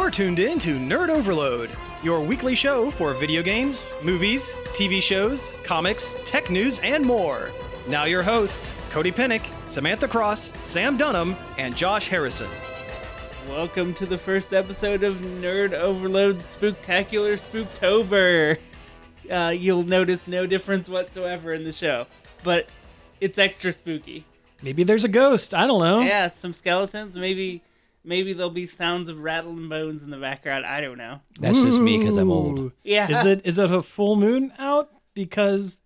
You're tuned in to Nerd Overload, your weekly show for video games, movies, TV shows, comics, tech news, and more. Now your hosts, Cody Pinnick, Samantha Cross, Sam Dunham, and Josh Harrison. Welcome to the first episode of Nerd Overload Spooktacular Spooktober. You'll notice no difference whatsoever in the show, but it's extra spooky. Maybe there's a ghost, I don't know. Yeah, some skeletons, maybe there'll be sounds of rattling bones in the background, I don't know. That's just me because I'm old. Yeah. Is it a full moon out because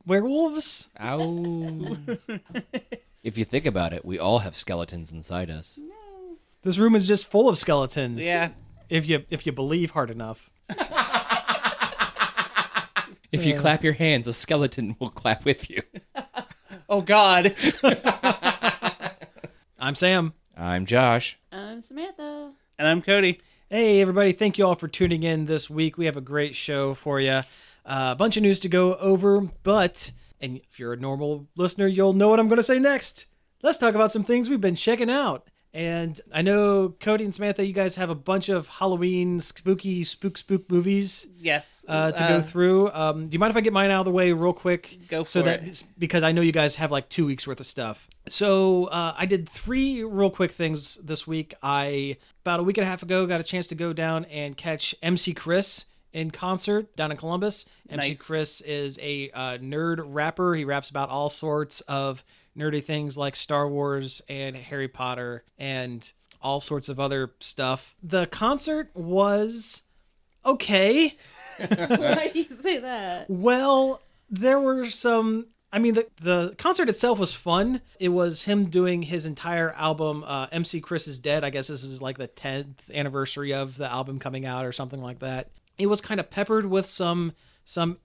werewolves? Ow. If you think about it, we all have skeletons inside us. This room is just full of skeletons. Yeah. If you believe hard enough. If you clap your hands, a skeleton will clap with you. Oh, God. I'm Sam. I'm Josh. I'm Samantha. And I'm Cody. Hey, everybody. Thank you all for tuning in this week. We have a great show for you. A bunch of news to go over, and if you're a normal listener, you'll know what I'm going to say next. Let's talk about some things we've been checking out. And I know, Cody and Samantha, you guys have a bunch of Halloween spooky spook movies Yes. to go through. Do you mind if I get mine out of the way real quick? Go for it. Because I know you guys have like 2 weeks worth of stuff. So I did 3 real quick things this week. About a week and a half ago, got a chance to go down and catch MC Chris in concert down in Columbus. MC Nice. Chris is a nerd rapper. He raps about all sorts of nerdy things like Star Wars and Harry Potter and all sorts of other stuff. The concert was okay. Why do you say that? Well, there were some... I mean, the concert itself was fun. It was him doing his entire album, MC Chris is Dead. I guess this is like the 10th anniversary of the album coming out or something like that. It was kind of peppered with some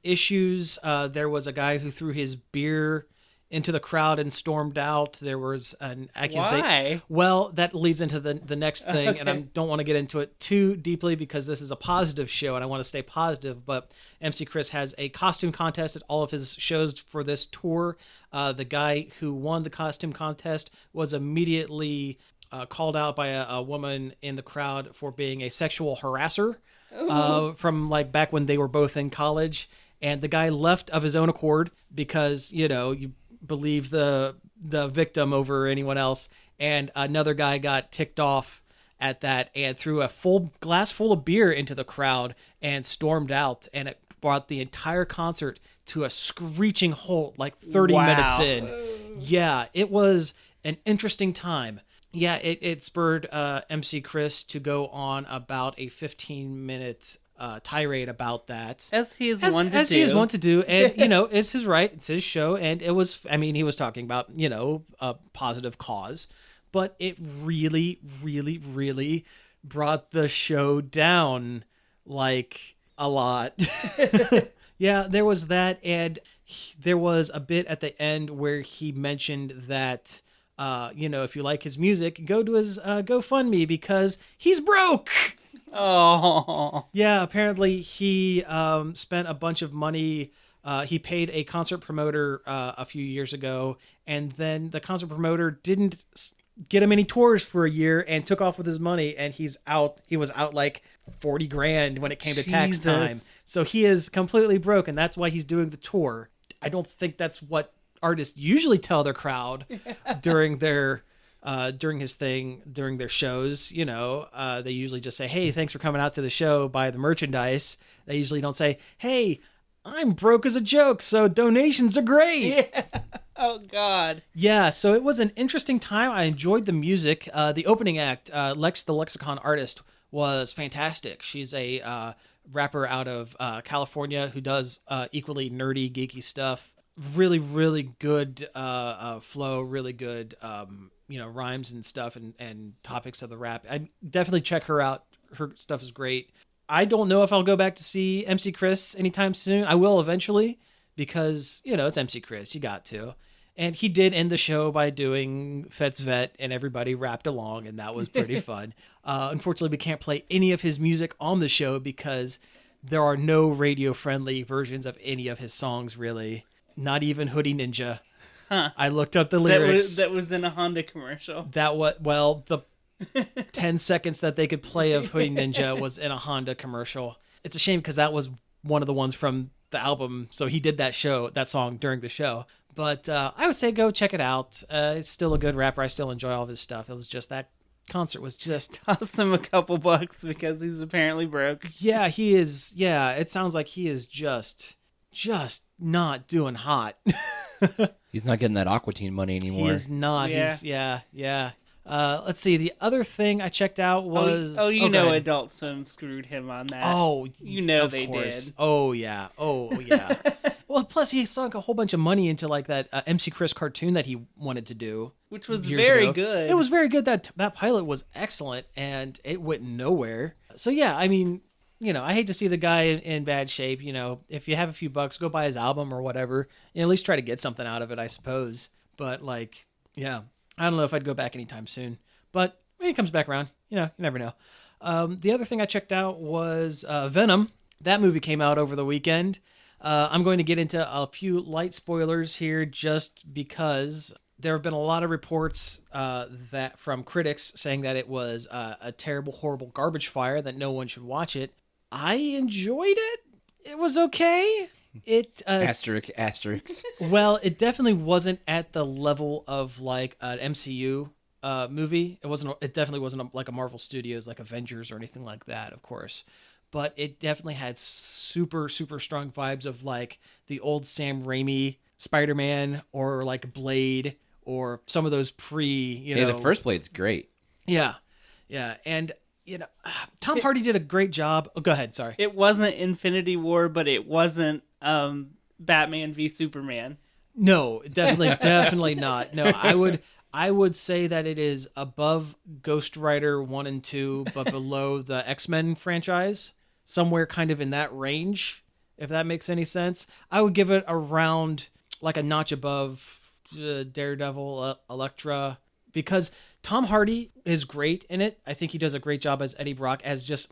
issues. There was a guy who threw his beer into the crowd and stormed out. There was an accusation. Why? Well, that leads into the next thing, Okay. and I don't want to get into it too deeply because this is a positive show and I want to stay positive, but MC Chris has a costume contest at all of his shows for this tour. The guy who won the costume contest was immediately called out by a woman in the crowd for being a sexual harasser from like back when they were both in college. And the guy left of his own accord because, you believe the victim over anyone else. And another guy got ticked off at that and threw a full glass full of beer into the crowd and stormed out. And it brought the entire concert to a screeching halt like 30 Wow. minutes in. Yeah, it was an interesting time. Yeah, it spurred MC Chris to go on about a 15-minute tirade about that. As he is one to do. As he is one to do. And, it's his right. It's his show. And it was, he was talking about, a positive cause. But it really, really, really brought the show down, like, a lot. Yeah, there was that. And there was a bit at the end where he mentioned that, if you like his music, go to his GoFundMe because he's broke. Oh. Yeah, apparently he spent a bunch of money. He paid a concert promoter a few years ago, and then the concert promoter didn't get him any tours for a year and took off with his money, and he was out like 40 grand when it came to tax Jesus. time. So he is completely broke, and that's why he's doing the tour. I don't think that's what artists usually tell their crowd during their shows. They usually just say, hey, thanks for coming out to the show, buy the merchandise. They usually don't say, hey, I'm broke as a joke, so donations are great. Yeah. Oh, God. Yeah, so it was an interesting time. I enjoyed the music. The opening act, Lex the Lexicon Artist, was fantastic. She's a rapper out of California who does equally nerdy, geeky stuff. Really, really good flow, really good rhymes and stuff and topics of the rap. I definitely check her out. Her stuff is great. I don't know if I'll go back to see MC Chris anytime soon. I will eventually because, it's MC Chris. You got to. And he did end the show by doing Fet's Vet and everybody rapped along and that was pretty fun. Unfortunately, we can't play any of his music on the show because there are no radio-friendly versions of any of his songs, really. Not even Hoodie Ninja. Huh. I looked up the lyrics. That was in a Honda commercial. The 10 seconds that they could play of Hoodie Ninja was in a Honda commercial. It's a shame because that was one of the ones from the album. So he did that song during the show. But I would say go check it out. It's still a good rapper. I still enjoy all of his stuff. It was just that concert was just... Toss him a couple bucks because he's apparently broke. Yeah, he is. Yeah, it sounds like he is just not doing hot. He's not getting that Aqua Teen money He anymore. is not. Yeah. Yeah. Let's see. The other thing I checked out was... Oh, you go know ahead. Adult Swim screwed him on that. Oh, You know of they course. did. Oh, yeah. Well, plus he sunk a whole bunch of money into like that MC Chris cartoon that he wanted to do. Which was years very ago. good. It was very good. That pilot was excellent, and it went nowhere. So yeah, I mean, I hate to see the guy in bad shape. If you have a few bucks, go buy his album or whatever. At least try to get something out of it, I suppose. But like, yeah, I don't know if I'd go back anytime soon. But when he comes back around, you never know. The other thing I checked out was Venom. That movie came out over the weekend. I'm going to get into a few light spoilers here just because there have been a lot of reports that from critics saying that it was a terrible, horrible garbage fire, that no one should watch it. I enjoyed it. It was okay. Asterisk. Well, it definitely wasn't at the level of like an MCU movie. It definitely wasn't like a Marvel Studios, like Avengers or anything like that, of course. But it definitely had super, super strong vibes of like the old Sam Raimi Spider-Man or like Blade or some of those Yeah, the first Blade's great. Yeah. And, Tom Hardy did a great job. Oh, go ahead. Sorry. It wasn't Infinity War, but it wasn't Batman v Superman. No, definitely not. No, I would say that it is above Ghost Rider 1 and 2, but below the X-Men franchise. Somewhere kind of in that range, if that makes any sense. I would give it around like a notch above Daredevil, Elektra, because Tom Hardy is great in it. I think he does a great job as Eddie Brock, as just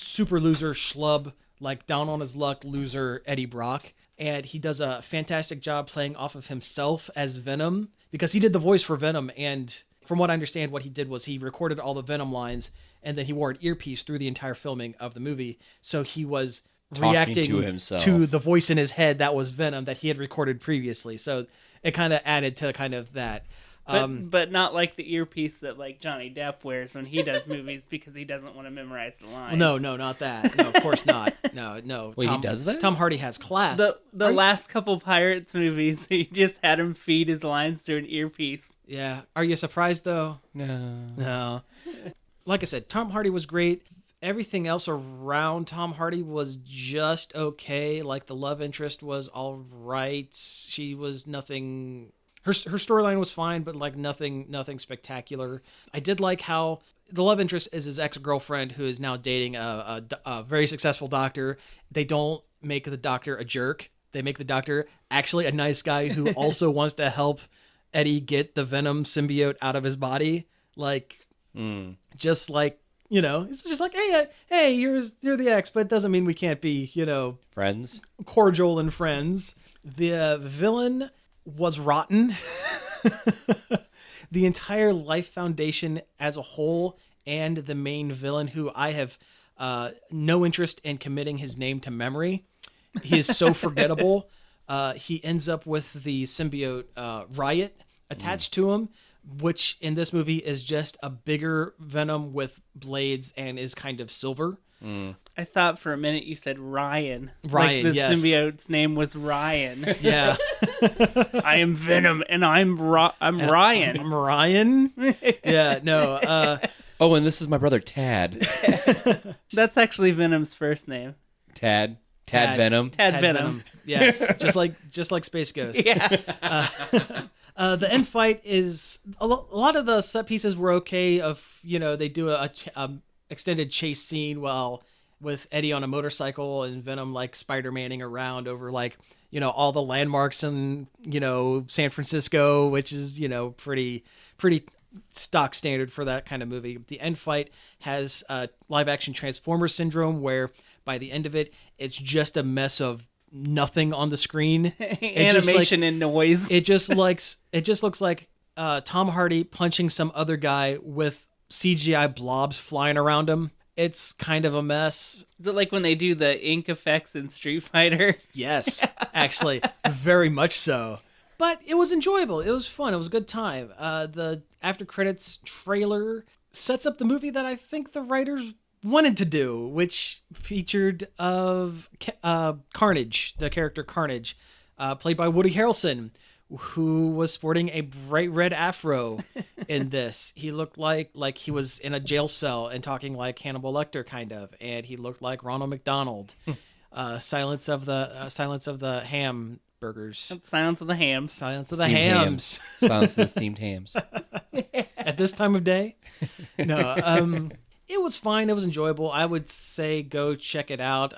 super loser schlub, like down on his luck loser Eddie Brock. And he does a fantastic job playing off of himself as Venom, because he did the voice for Venom. And from what I understand, what he did was he recorded all the Venom lines, and then he wore an earpiece through the entire filming of the movie. So he was reacting to himself, to the voice in his head that was Venom that he had recorded previously. So it kind of added to kind of that. But not like the earpiece that like Johnny Depp wears when he does movies because he doesn't want to memorize the lines. No, not that. No, of course not. No. Wait, he does that? Tom Hardy has class. The last couple Pirates movies, he just had him feed his lines through an earpiece. Yeah. Are you surprised though? No. Like I said, Tom Hardy was great. Everything else around Tom Hardy was just okay. Like the love interest was all right. She was nothing. Her storyline was fine, but like nothing spectacular. I did like how the love interest is his ex-girlfriend who is now dating a very successful doctor. They don't make the doctor a jerk. They make the doctor actually a nice guy who also wants to help Eddie get the Venom symbiote out of his body. Like, just like, it's just like, hey, you're the ex, but it doesn't mean we can't be, Friends. cordial and friends. The villain was rotten. The entire Life Foundation as a whole, and the main villain, who I have no interest in committing his name to memory. He is so forgettable. He ends up with the symbiote Riot attached to him, which in this movie is just a bigger Venom with blades and is kind of silver. I thought for a minute you said Ryan. Ryan, like the yes. symbiote's name was Ryan. Yeah. I am Venom, and I'm Ryan. I'm Ryan. Yeah, no. Oh, and this is my brother Tad. That's actually Venom's first name. Tad Tad. Venom. Tad Venom. Yes, just like Space Ghost. Yeah. The end fight is a lot of the set pieces were okay. They do a extended chase scene with Eddie on a motorcycle and Venom like Spider-Manning around over like all the landmarks in San Francisco, which is pretty stock standard for that kind of movie. The end fight has live action Transformer syndrome, where by the end of it, it's just a mess of nothing on the screen. Animation and noise. It just looks like Tom Hardy punching some other guy with CGI blobs flying around him. It's kind of a mess. Is it like when they do the ink effects in Street Fighter? Yes, actually, very much so. But it was enjoyable. It was fun. It was a good time. The after credits trailer sets up the movie that I think the writers wanted to do, which featured Carnage, the character Carnage, played by Woody Harrelson, who was sporting a bright red afro in this. He looked like he was in a jail cell and talking like Hannibal Lecter, kind of, and he looked like Ronald McDonald. Silence of the Hamburgers. Silence of the Hams. Silence of the Steamed Hams. Silence of the steamed hams. At this time of day. No, it was fine. It was enjoyable. I would say go check it out.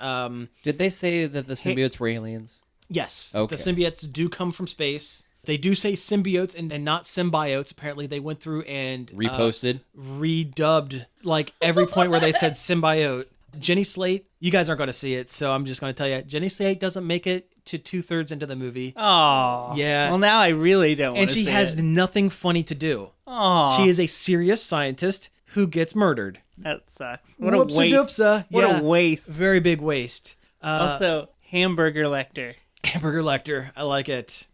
Did they say that the symbiotes were aliens? Yes, Okay. the symbiotes do come from space. They do say symbiotes and not symbiotes. Apparently, they went through and Reposted? redubbed like every point where they said symbiote. Jenny Slate, you guys aren't going to see it, so I'm just going to tell you, Jenny Slate doesn't make it to 2/3 into the movie. Oh. Yeah. Well, now I really don't want And to she see has it. nothing funny to do. Oh. She is a serious scientist who gets murdered. That sucks. What Whoopsa a waste. doopsa. What Yeah. a waste. Very big waste. Also, Hamburger Lecter. Hamburger Lecter. I like it.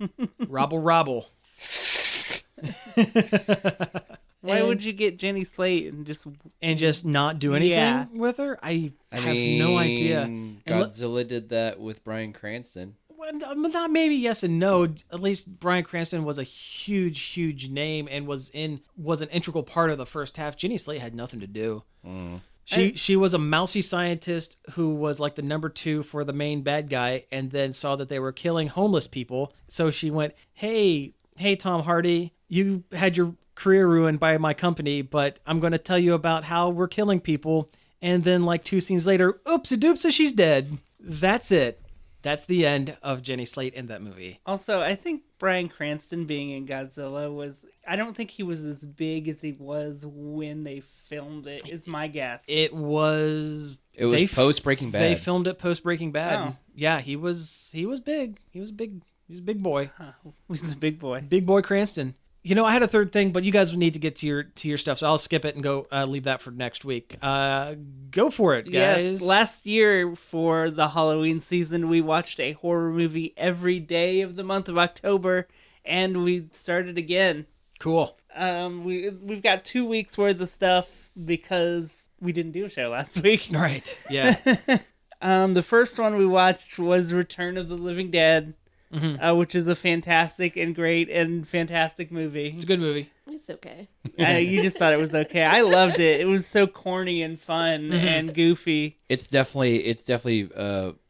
Robble robble. Why And- would you get Jenny Slate and just not do anything Yeah. with her? I have mean, no idea. And le- Godzilla did that with Bryan Cranston. Well, not maybe yes and no. At least Bryan Cranston was a huge name and was an integral part of the first half. Jenny Slate had nothing to do. She was a mousy scientist who was like the number 2 for the main bad guy, and then saw that they were killing homeless people. So she went, "Hey Tom Hardy, you had your career ruined by my company, but I'm going to tell you about how we're killing people." And then like 2 scenes later, oopsie doopsie, she's dead. That's it. That's the end of Jenny Slate in that movie. Also, I think Bryan Cranston being in Godzilla was... I don't think he was as big as he was when they filmed it, is my guess. It was Post Breaking Bad. They filmed it post Breaking Bad. Oh. Yeah, he was big. He was a big boy. He's a big boy. Big boy Cranston. You know, I had a third thing, but you guys would need to get to your stuff, so I'll skip it and go leave that for next week. Go for it, guys. Yes, last year for the Halloween season, we watched a horror movie every day of the month of October, and we started again. Cool. We've got 2 weeks worth of stuff because we didn't do a show last week. Right. Yeah. The first one we watched was Return of the Living Dead, which is a fantastic and great and fantastic movie. It's a good movie. It's okay. You just thought it was okay. I loved it. It was so corny and fun and goofy. It's definitely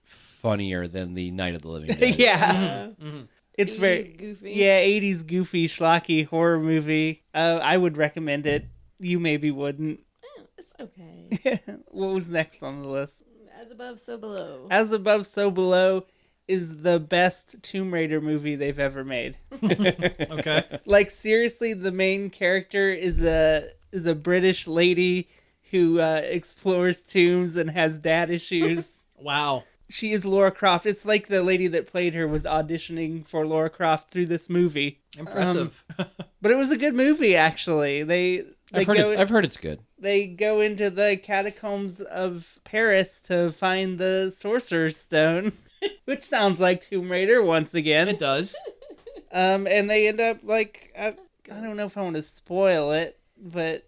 funnier than the Night of the Living Dead. Yeah. It's 80s very goofy. Yeah, 80s goofy, schlocky horror movie. I would recommend it. You maybe wouldn't. It's okay. What was next on the list? As above, so below. As Above, So Below is the best Tomb Raider movie they've ever made. Okay. Like, seriously, the main character is a British lady who explores tombs and has dad issues. Wow. She is Lara Croft. It's like the lady that played her was auditioning for Lara Croft through this movie. Impressive. But it was a good movie, actually. I've heard it's good. They go into the catacombs of Paris to find the Sorcerer's Stone, which sounds like Tomb Raider once again. It does. And they end up like I don't know if I want to spoil it, but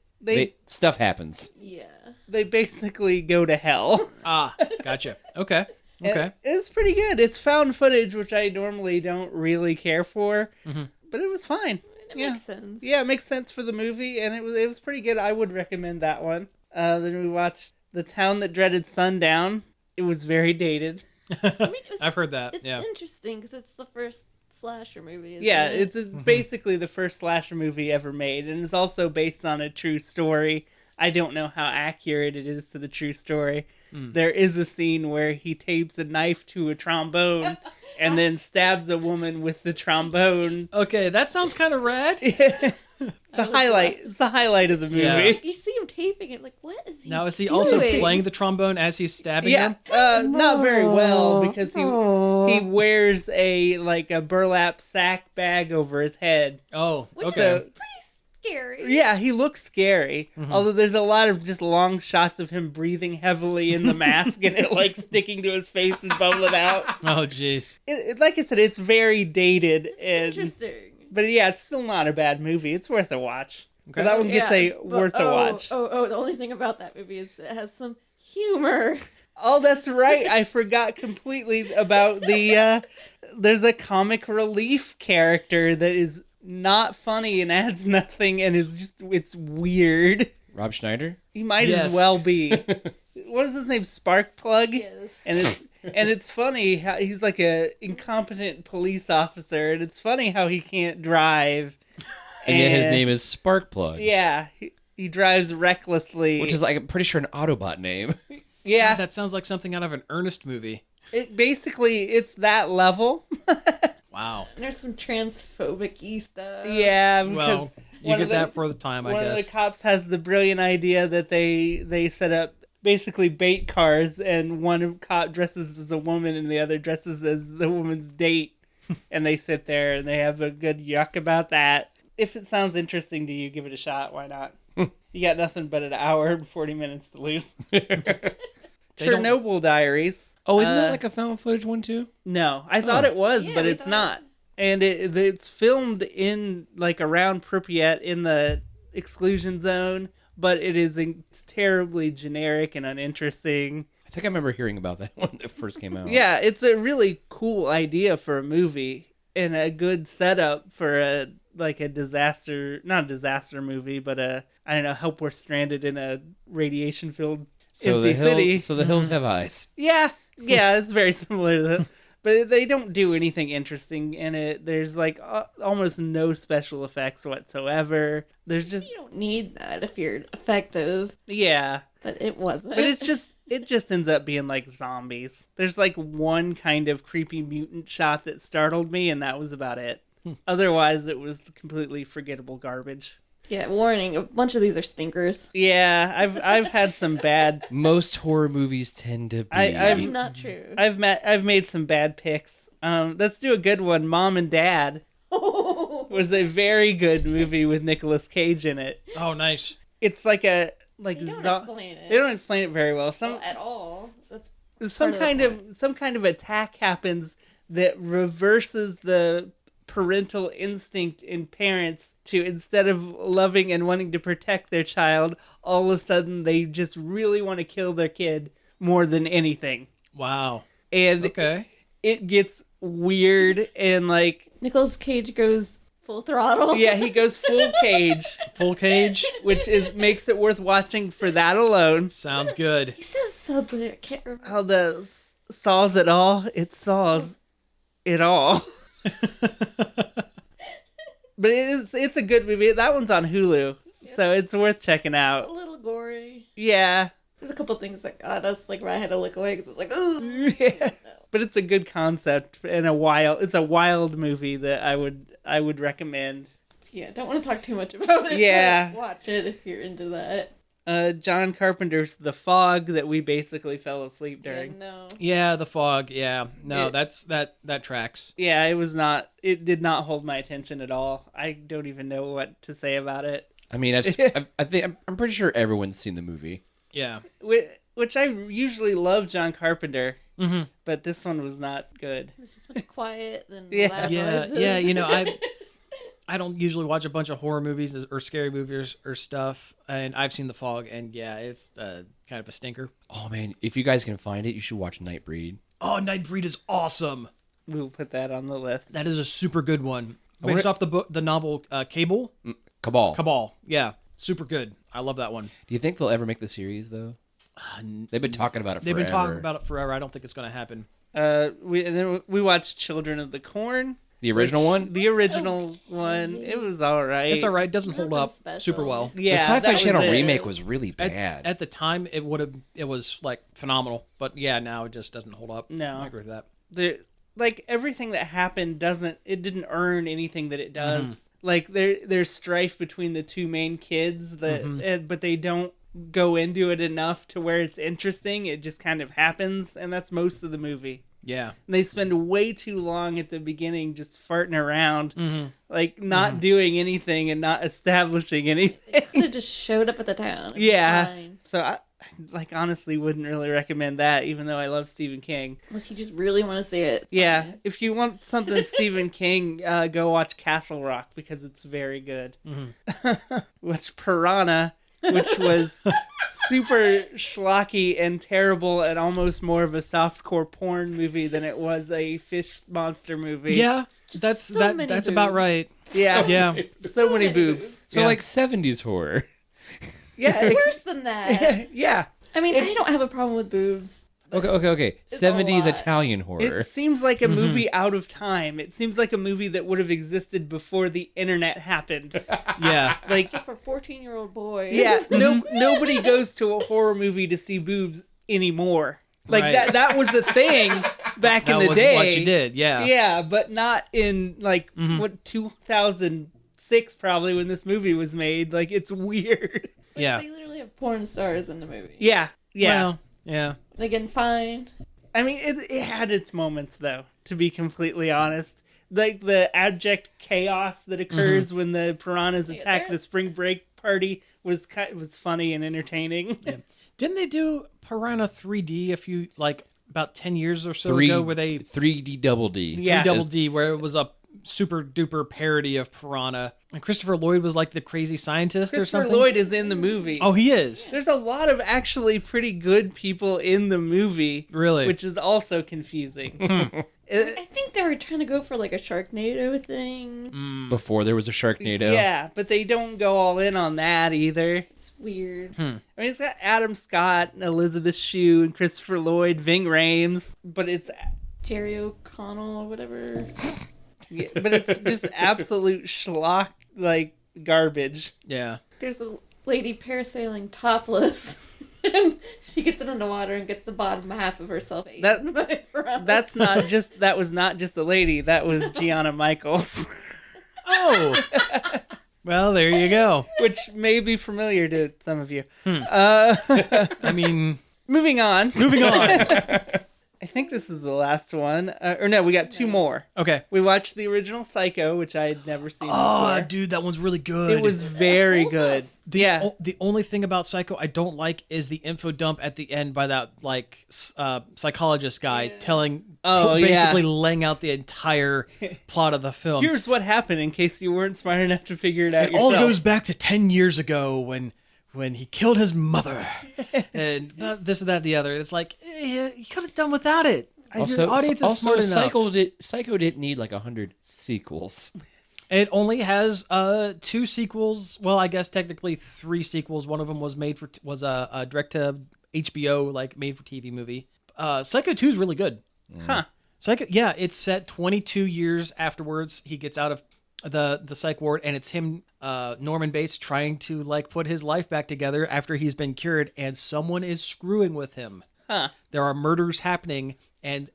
Stuff happens. Yeah. they basically go to hell. Ah, gotcha. Okay. Okay. And it's pretty good. It's found footage, which I normally don't really care for, but it was fine. It makes sense. Yeah, it makes sense for the movie, and it was pretty good. I would recommend that one. Then we watched The Town That Dreaded Sundown. It was very dated. I mean, I've heard that. it's Yeah. interesting because it's the first slasher movie. Isn't Yeah, it? it's basically the first slasher movie ever made, and it's also based on a true story. I don't know how accurate it is to the true story. There is a scene where he tapes a knife to a trombone and then stabs a woman with the trombone. Okay, that sounds kind of rad. It's the highlight. It's the highlight of the movie. Yeah. You see him taping it, like, what is he Now, is he doing? also playing the trombone as he's stabbing Yeah, him? not very well because he wears a burlap sack bag over his head. Oh, Which okay. is pretty scary. Yeah, he looks scary. Although there's a lot of just long shots of him breathing heavily in the mask and it like sticking to his face and bubbling out. Oh, jeez. Like I said, it's very dated. It's interesting. But yeah, it's still not a bad movie. It's worth a watch. Okay. So that one gets But- worth a watch. The only thing about that movie is it has some humor. Oh, that's right. I forgot completely about the, there's a comic relief character that is not funny and adds nothing and is just, it's weird. Rob Schneider? He might Yes. as well be. What is his name? Sparkplug? Yes. And it's funny how he's like a incompetent police officer, and it's funny how he can't drive. And yet his name is Sparkplug. Yeah, he drives recklessly. Which is like, I'm pretty sure an Autobot name. yeah, God, that sounds like something out of an Ernest movie. it's that level. Wow. And there's some transphobic-y stuff. Yeah, because Well, you one get of the- that for the time, I one of the guess. cops has the brilliant idea that they set up basically bait cars, and one cop dresses as a woman and the other dresses as the woman's date, and they sit there and they have a good yuck about that. If it sounds interesting to you, give it a shot. Why not? You got nothing but an hour and 40 minutes to lose. Chernobyl Diaries. Oh, isn't that like a found footage one too? No, I thought it was, Yeah, but we it's thought- not. And it's filmed in like around Pripyat in the exclusion zone, but it's terribly generic and uninteresting. I think I remember hearing about that when it first came out. Yeah, it's a really cool idea for a movie and a good setup for a disaster, not a disaster movie, but I don't know, help we're stranded in a radiation filled So empty city. So the hills have eyes. Yeah, it's very similar to that. But they don't do anything interesting in it. There's like almost no special effects whatsoever. There's just You don't need that if you're effective, yeah, but it wasn't. but it just ends up being like zombies. There's like one kind of creepy mutant shot that startled me, and that was about it. Otherwise, it was completely forgettable garbage. Yeah, warning, a bunch of these are stinkers. Yeah, I've had some bad. Most horror movies tend to be. That's not true. I've made some bad picks. Let's do a good one. Mom and Dad was a very good movie with Nicolas Cage in it. Oh, nice. It's like a They don't explain it. They don't explain it very well. Well, at all. That's Some part of the kind of some kind of attack happens that reverses the parental instinct in parents to, instead of loving and wanting to protect their child, all of a sudden they just really want to kill their kid more than anything. Wow. And Okay. it gets weird and like Nicolas Cage goes full throttle. yeah, he goes full Cage, Full Cage. which makes it worth watching for that alone. Sounds good. He says something, I can't remember. How the saws it all, it saws it all. But it's a good movie. That one's on Hulu, so it's worth checking A out. little gory. Yeah. There's a couple things that got us, like, where I had to look away because it was like, ooh. Yeah. But it's a good concept and it's a wild movie that I would recommend. Yeah, don't want to talk too much about it. Yeah. But watch it if you're into that. John Carpenter's The Fog that we basically fell asleep Yeah, during. no. Yeah, The Fog. Yeah. No, Yeah. that tracks. Yeah, it did not hold my attention at all. I don't even know what to say about it. I mean, I'm pretty sure everyone's seen the movie. Yeah. Which I usually love John Carpenter, Mm-hmm. but this one was not good. It's just much quiet than Yeah. loud Yeah. noises. Yeah. You know, I don't usually watch a bunch of horror movies or scary movies or stuff, and I've seen The Fog, and yeah, it's kind of a stinker. Oh man, if you guys can find it, you should watch Nightbreed. Oh, Nightbreed is awesome. We'll put that on the list. That is a super good one. wonder- Based off the novel Cabal. Cabal. Yeah, super good. I love that one. Do you think they'll ever make the series though? They've been talking about it forever. They've been talking about it forever. I don't think it's going to happen. We watched Children of the Corn. the original one. The original one. It was all right. It's all right. It doesn't hold Nothing up special. super well. Yeah, the Sci-Fi that was Channel it. remake was really bad. At the time, it was like phenomenal. But yeah, now it just doesn't hold up. No. I agree with that. Like everything that happened didn't earn anything that it does. Like there's strife between the two main kids but they don't go into it enough to where it's interesting. It just kind of happens, and that's most of the movie. Yeah. And they spend way too long at the beginning just farting around, Mm-hmm. like not doing anything and not establishing anything. Could have just showed up at the town. It'd be Yeah. fine. So I honestly wouldn't really recommend that, even though I love Stephen King. Unless you just really want to see it. It's Yeah, fine. if you want something Stephen King, go watch Castle Rock because it's very good. Which Piranha, which was super schlocky and terrible and almost more of a softcore porn movie than it was a fish monster movie. Yeah, Just that's so that. many That's about boobs. right. Yeah. Yeah. So many boobs. So Yeah. like 70s horror. Yeah. Worse than that. Yeah. I mean, I don't have a problem with boobs. Okay. It's a 70s lot. Italian horror. It seems like a movie out of time. It seems like a movie that would have existed before the internet happened. Yeah. Like, Just for 14-year-old boys. yeah, nobody goes to a horror movie to see boobs anymore. Like Right. that was the thing back in That the was day. what you did. Yeah. Yeah, but not in like what 2006 probably when this movie was made. Like it's weird. Yeah. They literally have porn stars in the movie. Yeah. Well, yeah. Again, fine. I mean, it had its moments though. To be completely honest, like the abject chaos that occurs when the piranhas Yeah, attack they're- the spring break party was funny and entertaining. Yeah. Didn't they do Piranha 3D a few about 10 years or so Three- ago, where they 3D double D. Yeah. Double D, where it was a super duper parody of Piranha, and Christopher Lloyd was like the crazy scientist or Christopher something. Lloyd is in the movie. Oh, he is. There's a lot of actually pretty good people in the movie, Really? which is also confusing. I think they were trying to go for like a Sharknado thing. Before there was a Sharknado. Yeah, but they don't go all in on that either. It's weird. I mean, it's got Adam Scott, and Elizabeth Shue, and Christopher Lloyd, Ving Rhames, but it's Jerry O'Connell, whatever. but it's just absolute schlock, like garbage. Yeah. There's a lady parasailing topless. And she gets it underwater and gets the bottom half of herself eaten by a piranha. That was not just a lady. That was Gianna Michaels, Oh. Well, there you go. which may be familiar to some of you. I mean, Moving on. moving on. I think this is the last one. Or no, we got two more. Okay. We watched the original Psycho, which I had never seen Oh, before. dude, that one's really good. It was very holds up. good. Yeah. The only thing about Psycho I don't like is the info dump at the end by that psychologist guy telling, Oh, basically yeah. laying out the entire plot of the film. Here's what happened in case you weren't smart enough to figure it out It all yourself. goes back to 10 years ago when he killed his mother, and this and that and the other. It's like you could have done without it. Also, Your audience is smart enough. Psycho didn't need like 100 sequels. It only has 2 sequels. Well, I guess technically 3 sequels. One of them was a direct to HBO made for TV movie. Psycho 2 is really good. Huh. Psycho, yeah, it's set 22 years afterwards. He gets out of the psych ward, and it's him, Norman Bates, trying to put his life back together after he's been cured, and someone is screwing with him. Huh. There are murders happening, and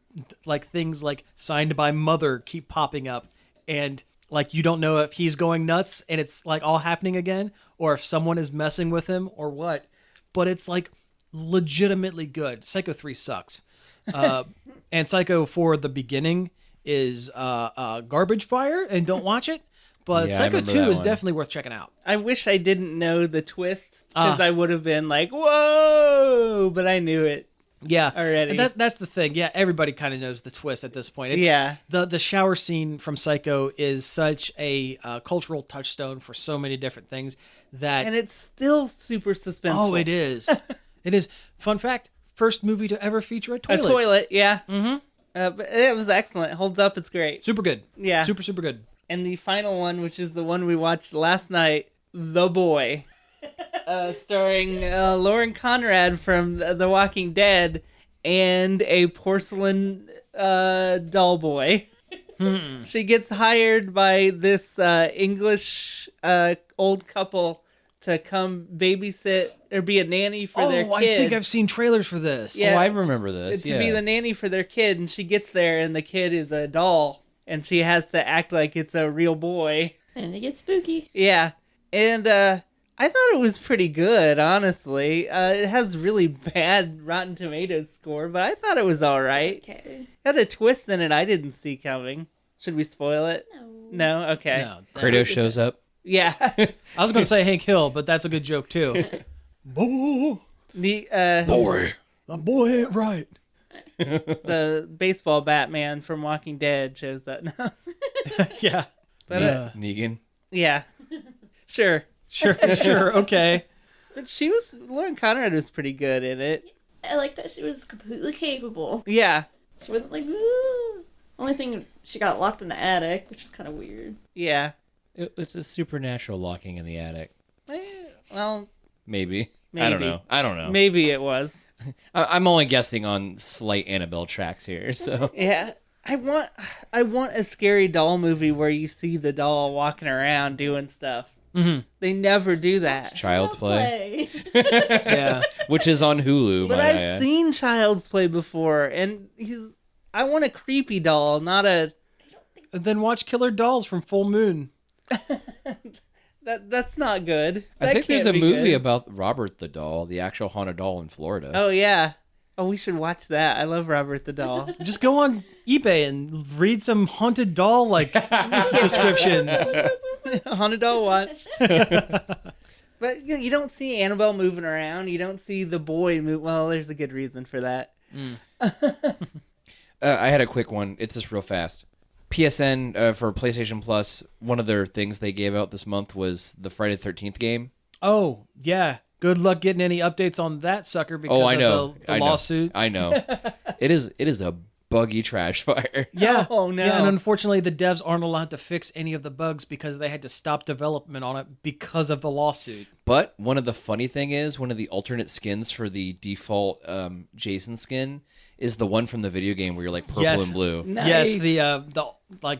things like signed by mother keep popping up, and you don't know if he's going nuts and it's all happening again, or if someone is messing with him or what. But it's legitimately good. Psycho 3 sucks. And Psycho 4, the beginning, is garbage fire, and don't watch it. But Yeah, I Psycho remember 2 that is one. definitely worth checking out. I wish I didn't know the twist because Ah. I would have been like, whoa, but I knew it. Yeah, Already. And that's the thing. Yeah, everybody kind of knows the twist at this point. It's, Yeah. the shower scene from Psycho is such a cultural touchstone for so many different things that And it's still super suspenseful. oh, it is. It is. Fun fact: first movie to ever feature a A toilet. toilet, yeah. Mm-hmm. But it was excellent. It holds up. It's great. Super good. Yeah. Super good. And the final one, which is the one we watched last night, The Boy, starring Lauren Conrad from The Walking Dead and a porcelain doll boy. She gets hired by this English old couple to come babysit or be a nanny for their Oh, I kid. think I've seen trailers for this. Yeah. Oh, I remember this. To be the nanny for their kid, and she gets there, and the kid is a doll, and she has to act like it's a real boy. And it gets spooky. Yeah, and I thought it was pretty good, honestly. It has really bad Rotten Tomatoes score, but I thought it was all right. Okay. Had a twist in it I didn't see coming. Should we spoil it? No. No? Okay. No, Kratos shows up. Yeah. I was going to say Hank Hill, but that's a good joke too. Oh, The Boy. my boy ain't right. the baseball Batman from Walking Dead shows up now. Yeah. But Negan. yeah. Sure. Sure, okay. But Lauren Conrad was pretty good in it. I like that she was completely capable. Yeah. She wasn't like, ooh. Only thing, she got locked in the attic, which was kind of weird. Yeah. It was a supernatural locking in the attic. Well, Maybe. Maybe. I don't know. maybe it was. I'm only guessing on slight Annabelle tracks here, so. Yeah. I want a scary doll movie where you see the doll walking around doing stuff. Mm-hmm. They never do that. Child's Play. Yeah. Which is on Hulu, But might I I've add. seen Child's Play before, and I want a creepy doll, not a... And then watch Killer Dolls from Full Moon. That's not good. I That think there's can't a be movie good. about Robert the doll, the actual haunted doll in Florida. Oh, yeah. Oh, we should watch that. I love Robert the doll. Just go on eBay and read some haunted doll like descriptions. Haunted doll watch. But you don't see Annabelle moving around. You don't see the boy move. Well, there's a good reason for that. I had a quick one. It's just real fast. PSN for PlayStation Plus, one of their things they gave out this month was the Friday the 13th game. Oh, yeah. Good luck getting any updates on that sucker because I know. of the I know. lawsuit. I know. It is a buggy trash fire. Yeah. Oh, no. Yeah, and unfortunately, the devs aren't allowed to fix any of the bugs because they had to stop development on it because of the lawsuit. But one of the funny thing is, one of the alternate skins for the default Jason skin is the one from the video game where you're like purple Yes. and blue. Nice. Yes,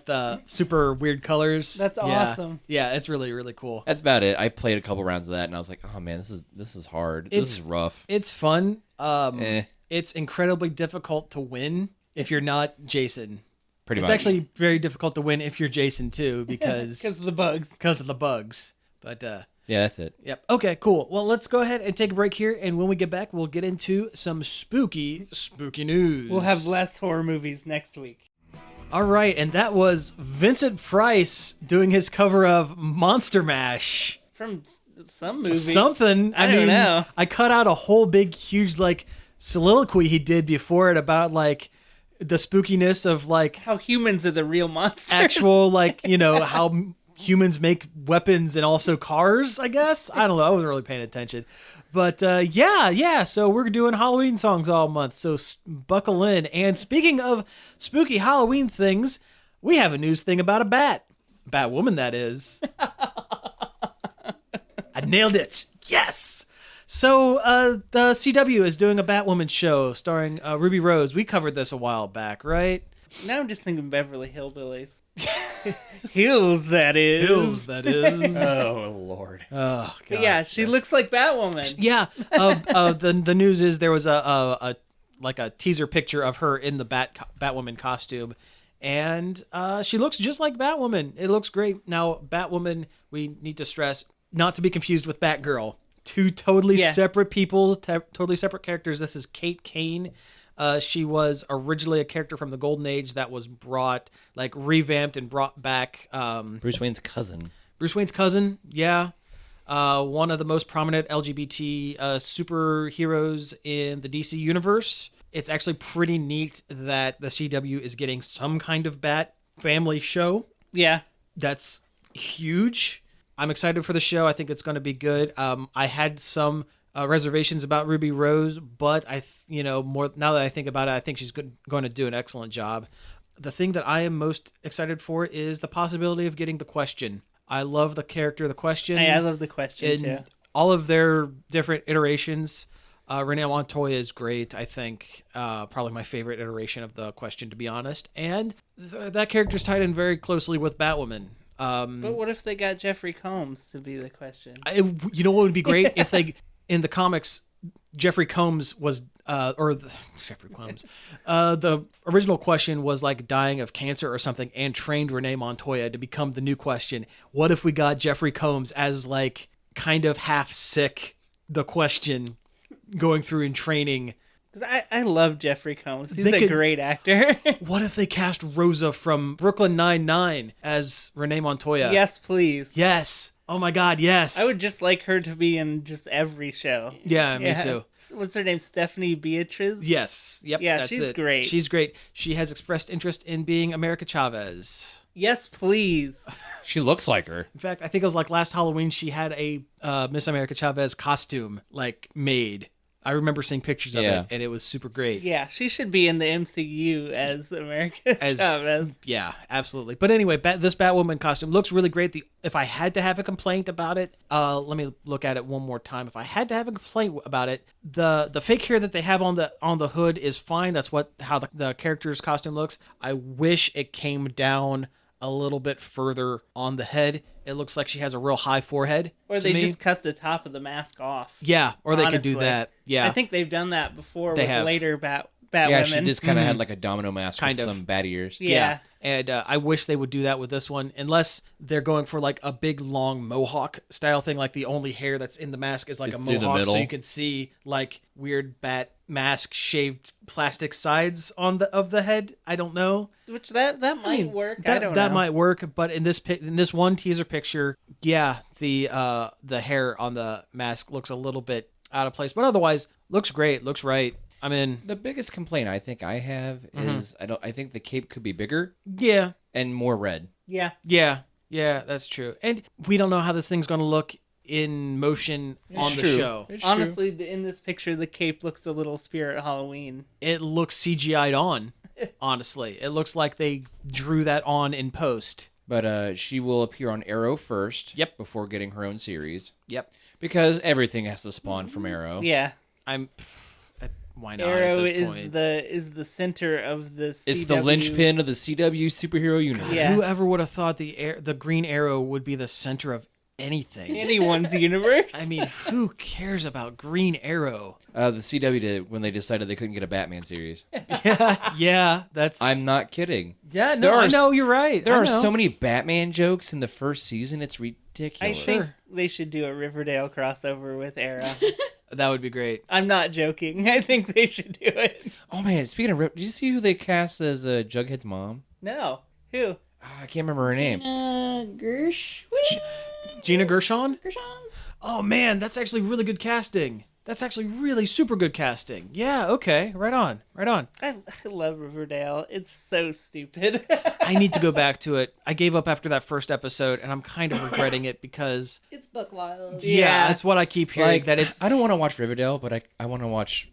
the super weird colors. That's Yeah. awesome. Yeah, it's really, really cool. That's about it. I played a couple rounds of that and I was like, oh man, this is hard. This It's- is rough. It's fun. Eh. It's incredibly difficult to win if you're not Jason. Pretty It's much. actually very difficult to win if you're Jason too because Because of the bugs. of the bugs. But Yeah, that's it. yep. Okay, cool. Well, let's go ahead and take a break here, and when we get back, we'll get into some spooky news. We'll have less horror movies next week. All right, and that was Vincent Price doing his cover of Monster Mash. From some movie. Something. I don't know. I cut out a whole big, huge like soliloquy he did before it about like the spookiness of like How humans are the real monsters. actual like how humans make weapons and also cars. I guess I don't know. I wasn't really paying attention, but yeah. So we're doing Halloween songs all month. So buckle in. And speaking of spooky Halloween things, we have a news thing about a Batwoman. That is. I nailed it. Yes. So the CW is doing a Batwoman show starring Ruby Rose. We covered this a while back, right? Now I'm just thinking Beverly Hillbillies. Hills, that is. Hills, that is. Oh Lord. Oh, God. But yeah, she Yes. looks like Batwoman. Yeah. The news is there was a teaser picture of her in the Batwoman costume, and she looks just like Batwoman. It looks great. Now, Batwoman, we need to stress not to be confused with Batgirl. Two totally separate people, totally separate characters. This is Kate Kane. She was originally a character from the Golden Age that was revamped and brought back. Bruce Wayne's cousin. Bruce Wayne's cousin, yeah. One of the most prominent LGBT superheroes in the DC universe. It's actually pretty neat that the CW is getting some kind of Bat family show. Yeah. That's huge. I'm excited for the show. I think it's going to be good. I had some reservations about Ruby Rose, but more now that I think about it, I think she's going to do an excellent job. The thing that I am most excited for is the possibility of getting the Question. I love the character, the Question. Hey, I love the Question in too. all of their different iterations. Renee Montoya is great. I think probably my favorite iteration of the Question, to be honest. And that character's tied in very closely with Batwoman. But what if they got Jeffrey Combs to be the Question? You know what would be great if they in the comics Jeffrey Combs was Jeffrey Combs the original Question was like dying of cancer or something and trained Renee Montoya to become the new Question. What if we got Jeffrey Combs as like kind of half sick the question going through in training. 'Cause I love Jeffrey Combs. He's They a could- great actor. What if they cast Rosa from Brooklyn Nine-Nine as Renee Montoya? Yes, please. Yes. Oh my God, yes. I would just like her to be in just every show. Yeah, me too. What's her name? Stephanie Beatriz? Yes. Yep. Yeah, that's she's it. great. She's great. She has expressed interest in being America Chavez. Yes, please. She looks like her. In fact, I think it was like last Halloween she had a Miss America Chavez costume like made. I remember seeing pictures of Yeah. it, and it was super great. Yeah, she should be in the MCU as America Chavez. Yeah, absolutely. But anyway, this Batwoman costume looks really great. If I had to have a complaint about it, let me look at it one more time. If I had to have a complaint about it, the fake hair that they have on the hood is fine. That's how the character's costume looks. I wish it came down a little bit further on the head. It looks like she has a real high forehead. Or to they me. just cut the top of the mask off. Yeah, or they could do honestly. that. Yeah. I think they've done that before They with have. later Batwomen. Yeah, she just kind of had like a domino mask Kind with of. some bat ears. Yeah. And I wish they would do that with this one, unless they're going for like a big long mohawk style thing. Like the only hair that's in the mask is like Is a through the mohawk, so middle. you can see like weird bat mask shaved plastic sides on the head. I don't know. Which that might work. I don't know. That might work, but in this one teaser picture, yeah, the hair on the mask looks a little bit out of place, but otherwise looks great. Looks right. I mean, The biggest complaint I think I have is I think the cape could be bigger yeah, and more red. Yeah. yeah, that's true. And we don't know how this thing's going to look in motion on the show. It's true. Honestly, in this picture, the cape looks a little Spirit Halloween. It looks CGI'd on. Honestly, it looks like they drew that on in post. But she will appear on Arrow first. Yep. Before getting her own series. Yep. Because everything has to spawn from Arrow. Yeah. Why not? Arrow at this is point? the center of the It's CW. the linchpin of the CW superhero universe. Yeah. Whoever would have thought the Green Arrow would be the center of anything? Anyone's universe. I mean, who cares about Green Arrow? The CW did when they decided they couldn't get a Batman series. Yeah, that's. I'm not kidding. Yeah, There no, are I know you're right. There I are know. so many Batman jokes in the first season. It's I ridiculous. think they should do a Riverdale crossover with Arrow. That would be great. I'm not joking. I think they should do it. Oh man, speaking of, did you see who they cast as Jughead's mom? No. Who? I can't remember her name. Gershwin? Gina Gershon? Gershon? Oh man, that's actually really good casting. That's actually really super good casting. Yeah, okay, right on, right on. I love Riverdale. It's so stupid. I need to go back to it. I gave up after that first episode, and I'm kind of regretting it because It's book wild. yeah, Yeah. that's what I keep hearing. Like, that it. I don't want to watch Riverdale, but I want to watch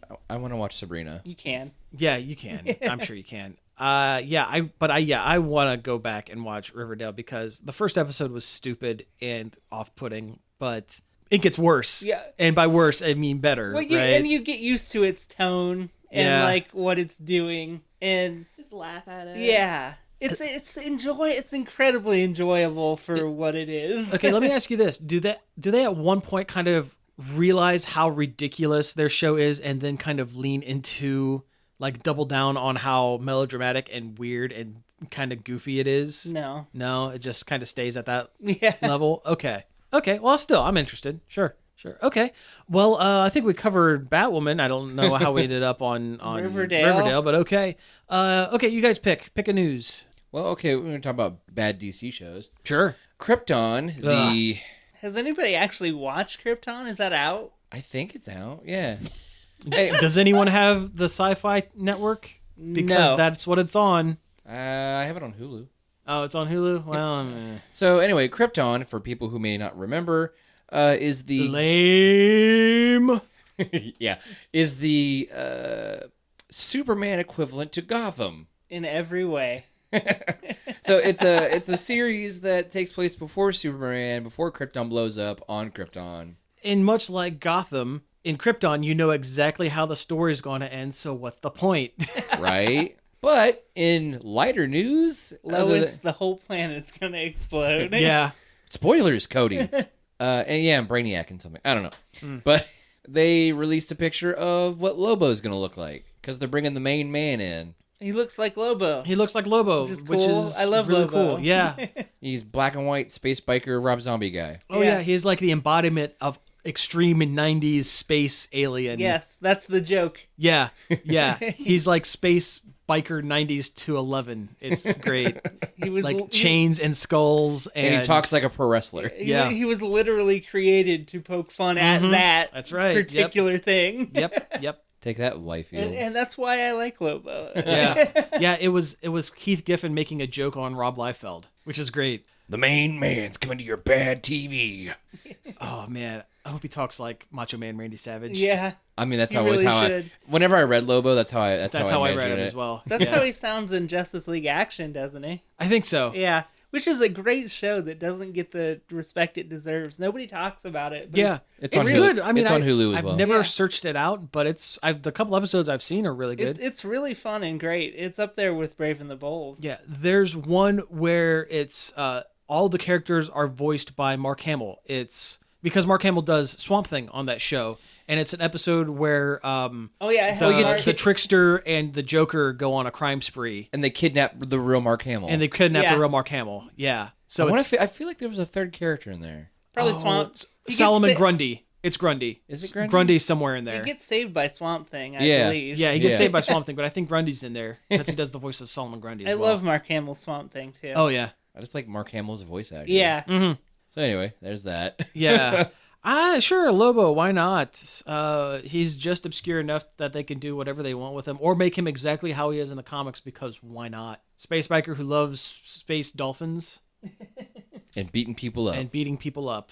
Sabrina. You can. Yeah, you can. I'm sure you can. I want to go back and watch Riverdale because the first episode was stupid and off-putting, but it gets worse. Yeah. And by worse, I mean better, Well, right? and you get used to its tone and Yeah. like what it's doing, and Just laugh at it. yeah, it's incredibly enjoyable for what it is. Okay, let me ask you this: Do they at one point kind of realize how ridiculous their show is, and then kind of lean into like double down on how melodramatic and weird and kind of goofy it is? No. No, it just kind of stays at that Yeah. level. Okay. Well, still, I'm interested. Sure. Okay. Well, I think we covered Batwoman. I don't know how we ended up on Riverdale. but okay. Okay, you guys pick a news. Well, okay, we're going to talk about bad DC shows. Sure. Krypton, the Has anybody actually watched Krypton? Is that out? I think it's out. Yeah. Hey, Does anyone have the Sci-Fi Network? Because No. that's what it's on. I have it on Hulu. Oh, it's on Hulu? Well, So anyway, Krypton, for people who may not remember, is the lame. yeah, is the Superman equivalent to Gotham. In every way. So it's a series that takes place before Superman, before Krypton blows up on Krypton. And much like Gotham, in Krypton, you know exactly how the story is going to end, so what's the point? Right? But in lighter news, Lois, the whole planet's gonna explode. Yeah. spoilers, Cody. And Brainiac and something. I don't know. But they released a picture of what Lobo's going to look like because they're bringing the main man in. He looks like Lobo. He looks like Lobo, Which is which cool. is I love really Lobo. cool. Yeah. He's black and white space biker Rob Zombie guy. Oh Yeah. yeah, he's like the embodiment of extreme 90s space alien. Yes, that's the joke. Yeah. Yeah. He's like space biker 90s to 11. It's great. He was Like chains and skulls and And he talks like a pro wrestler. Yeah. He was literally created to poke fun at that That's right. Yep. particular thing. Yep. Take that, Liefeld. And that's why I like Lobo. Yeah. Yeah, it was Keith Giffen making a joke on Rob Liefeld, which is great. The main man's coming to your bad TV. Oh man, I hope he talks like Macho Man Randy Savage. Yeah, I mean, that's You always really how should. whenever I read Lobo, that's how I I read imagined him it. as well. that's Yeah. how he sounds in Justice League Action, doesn't he? I think so. Yeah, which is a great show that doesn't get the respect it deserves. Nobody talks about it. But Yeah, It's it's on good. Hulu. I mean, It's on Hulu as I've well. never Yeah. searched it out, but the couple episodes I've seen are really good. it's really fun and great. It's up there with Brave and the Bold. Yeah, there's one where it's all the characters are voiced by Mark Hamill. It's because Mark Hamill does Swamp Thing on that show, and it's an episode where Oh yeah, the trickster and the Joker go on a crime spree, And they kidnap the real Mark Hamill. and they kidnap Yeah. the real Mark Hamill. Yeah, so I it's I feel like there was a third character in there. probably oh, Swamp. it's He gets Solomon sa- Grundy. It's Grundy. Is it Grundy? Grundy's somewhere in He there. gets saved by Swamp Thing, I Yeah. believe. Yeah, he gets Yeah. saved by Swamp Thing, but I think Grundy's in there because he does the voice of Solomon Grundy. As I well. love Mark Hamill's Swamp Thing too. Oh yeah, I just like Mark Hamill's voice actor. yeah. mm-hmm. So anyway, there's that. Yeah. Sure, Lobo, why not? He's just obscure enough that they can do whatever they want with him or make him exactly how he is in the comics because why not? Space biker who loves space dolphins And beating people up. and beating people up.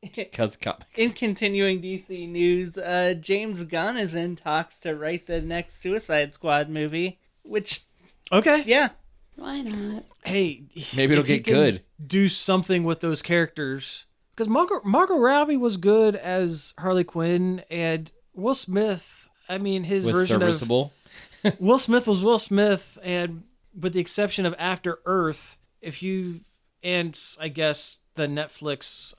Because comics. In continuing DC news, James Gunn is in talks to write the next Suicide Squad movie, which, Okay. yeah, Why not? Hey, Maybe it'll if he get can good. Do something with those characters because Margot Robbie was good as Harley Quinn and Will Smith. I mean, his Was version serviceable. of Will Smith was Will Smith, and with the exception of After Earth, and I guess the Netflix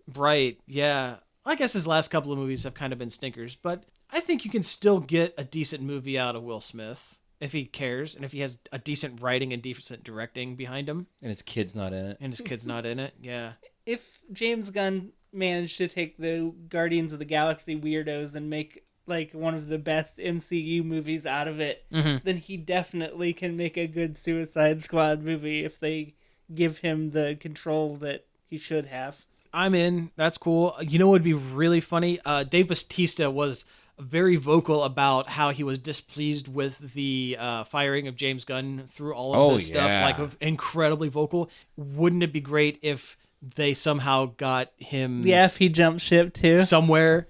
Bright, yeah. I guess his last couple of movies have kind of been stinkers, but I think you can still get a decent movie out of Will Smith if he cares and if he has a decent writing and decent directing behind him, And his kid's not in it. and his kid's not in it. Yeah. if James Gunn managed to take the Guardians of the Galaxy weirdos and make like one of the best MCU movies out of it, then he definitely can make a good Suicide Squad movie if they give him the control that he should have. I'm in. That's cool. You know what would be really funny? Dave Bautista was very vocal about how he was displeased with the firing of James Gunn through all of this stuff. yeah. Like, incredibly vocal. Wouldn't it be great if they somehow got him Yeah, if he jumped ship too. somewhere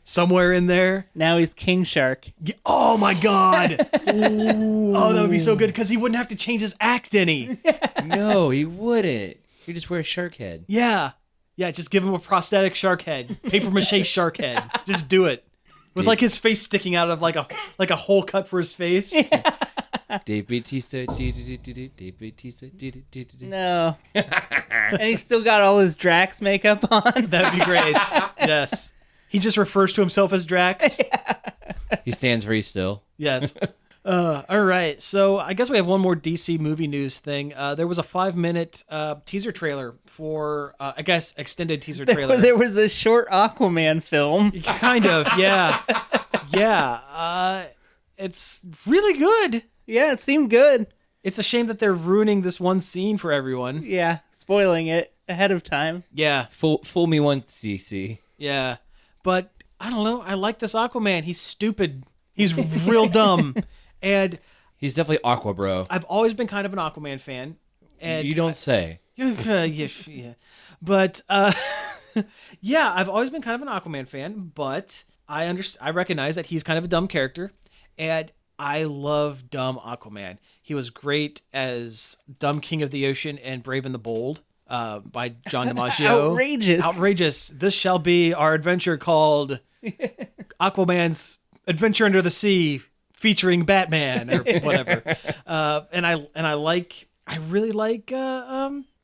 in there? Now he's King Shark. Oh my God! Oh, that would be so good because he wouldn't have to change his act any. No, he wouldn't. He just wear a shark head. Yeah, just give him a prosthetic shark head, paper mache shark head. Just do it. With like his face sticking out of like a hole cut for his face. Dave Bautista. Dave Bautista. No. And he's still got all his Drax makeup on. That'd be great. Yes. He just refers to himself as Drax. He stands very still. Yes. All right. So I guess we have one more DC movie news thing. There was a 5-minute teaser trailer for, I guess, extended teaser trailer. There was a short Aquaman film. Kind of. Yeah. Yeah. It's really good. Yeah, it seemed good. It's a shame that they're ruining this one scene for everyone. Yeah, spoiling it ahead of time. Yeah. Fool me once, DC. Yeah. But I don't know. I like this Aquaman. He's stupid. He's real dumb. And He's definitely Aqua Bro. I've always been kind of an Aquaman fan. And You don't say. yeah. But yeah, I've always been kind of an Aquaman fan, but I recognize that he's kind of a dumb character, and I love dumb Aquaman. He was great as Dumb King of the Ocean and Brave and the Bold by John DiMaggio. Outrageous. This shall be our adventure called Aquaman's Adventure Under the Sea, featuring Batman or whatever. And I really like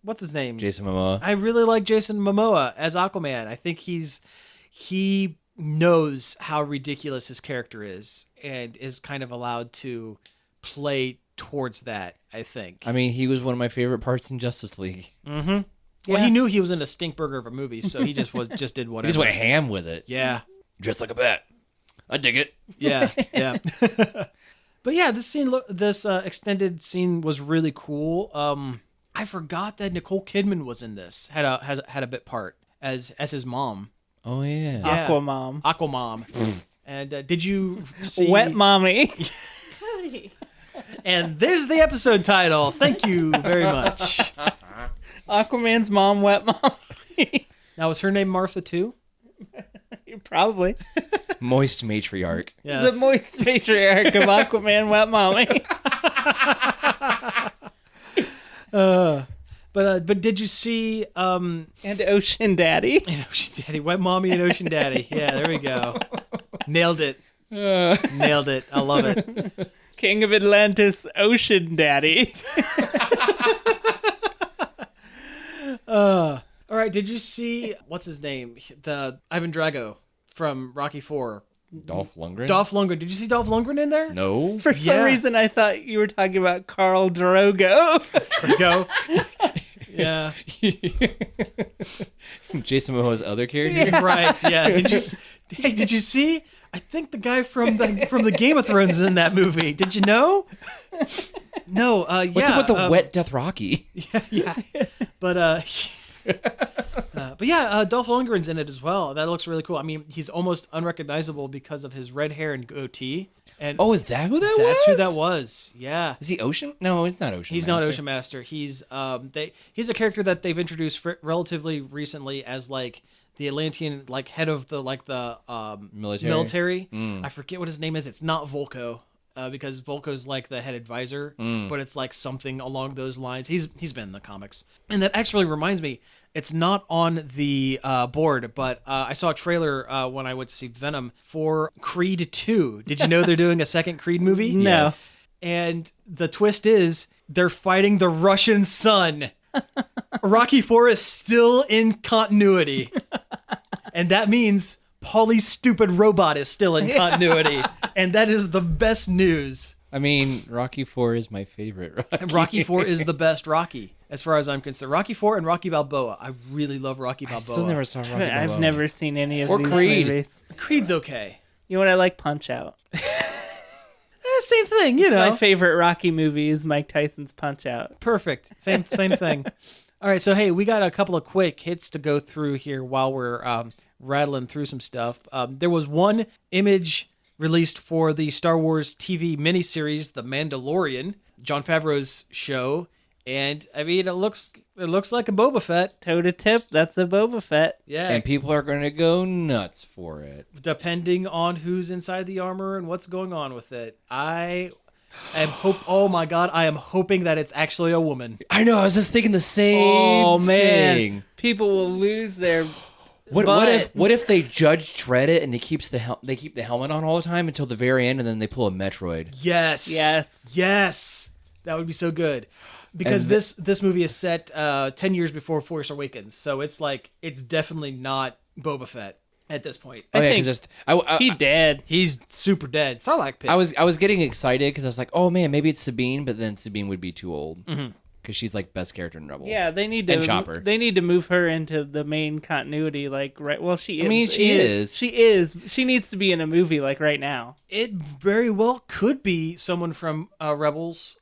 what's his name? Jason Momoa. I really like Jason Momoa as Aquaman. I think he knows how ridiculous his character is and is kind of allowed to play towards that, I think. I mean, he was one of my favorite parts in Justice League. Well, Yeah. he knew he was in a stinkburger of a movie, so he just did He whatever. just went ham with it. Yeah. Dressed like a bat. I dig it. Yeah, yeah. But yeah, this extended scene was really cool. I forgot that Nicole Kidman was in this. Had a bit part as his mom. Oh, yeah. Yeah. Aquamom. Aquamom. And did you see Wet mommy. Cody. And there's the episode title. Thank you very much. Aquaman's mom, wet mommy. Now, was her name Martha too? Probably. Moist matriarch. Yeah. The moist matriarch of Aquaman, wet mommy. But did you see And Ocean Daddy. Ocean Daddy, Wet Mommy and Ocean Daddy? Yeah, there we go. Nailed it. Nailed it. I love it. King of Atlantis, Ocean Daddy. All right, did you see what's his name? The Ivan Drago from Rocky 4. Dolph Lundgren? Dolph Lundgren. Did you see Dolph Lundgren in there? No. For some Yeah. reason, I thought you were talking about Carl Drogo. Go. Yeah. Jason Momoa's other character? Right. Yeah. Did you see? I think the guy from the Game of Thrones is in that movie. Did you know? No. Yeah. What's up with the wet Dothraki? Yeah. But Dolph Lundgren's in it as well. That looks really cool. I mean, he's almost unrecognizable because of his red hair and goatee. And Oh, is that who that was? that's who that was. Yeah. Is he Ocean? No, it's not Ocean. He's not Master. Ocean Master. He's he's a character that they've introduced relatively recently as like the Atlantean head of the Military. I forget what his name is. It's not Volko. Because Volko's like the head advisor, but it's like something along those lines. He's been in the comics, and that actually reminds me, it's not on the board, but I saw a trailer when I went to see Venom for Creed 2. Did you know they're doing a second Creed movie? No. Yes. And the twist is they're fighting the Russian sun. Rocky 4 is still in continuity, and that means Paulie's stupid robot is still in continuity, and that is the best news. I mean, Rocky 4 is my favorite Rocky. Rocky 4 is the best Rocky, as far as I'm concerned. Rocky 4 and Rocky Balboa. I really love Rocky I Balboa. still never saw Rocky I've Balboa. never seen any of Or these Creed. movies. Creed's okay. You know what? I like Punch Out. Same thing, you know. My favorite Rocky movie is Mike Tyson's Punch Out. Perfect. Same thing. All right, so hey, we got a couple of quick hits to go through here while we're rattling through some stuff. There was one image released for the Star Wars TV miniseries, The Mandalorian, Jon Favreau's show, and I mean it looks like a Boba Fett. Toe to tip, that's a Boba Fett. Yeah, And people are going to go nuts for it. depending on who's inside the armor and what's going on with it. Oh my god, I am hoping that it's actually a woman. I know, I was just thinking the same Oh man, thing. people will lose their. What if they Judge Dredd it and they keep the helmet on all the time until the very end, and then they pull a Metroid? Yes. Yes. That would be so good. Because And this movie is set 10 years before Force Awakens. So it's definitely not Boba Fett at this point. Oh yeah, think because He dead. He's super dead. Sarlacc pit. I was getting excited because I was like, oh man, maybe it's Sabine, but then Sabine would be too old because she's like best character in Rebels. Yeah, they need to. And Chopper. They need to move her into the main continuity. Well, she is. I mean, she is. She is. She needs to be in a movie right now. It very well could be someone from Rebels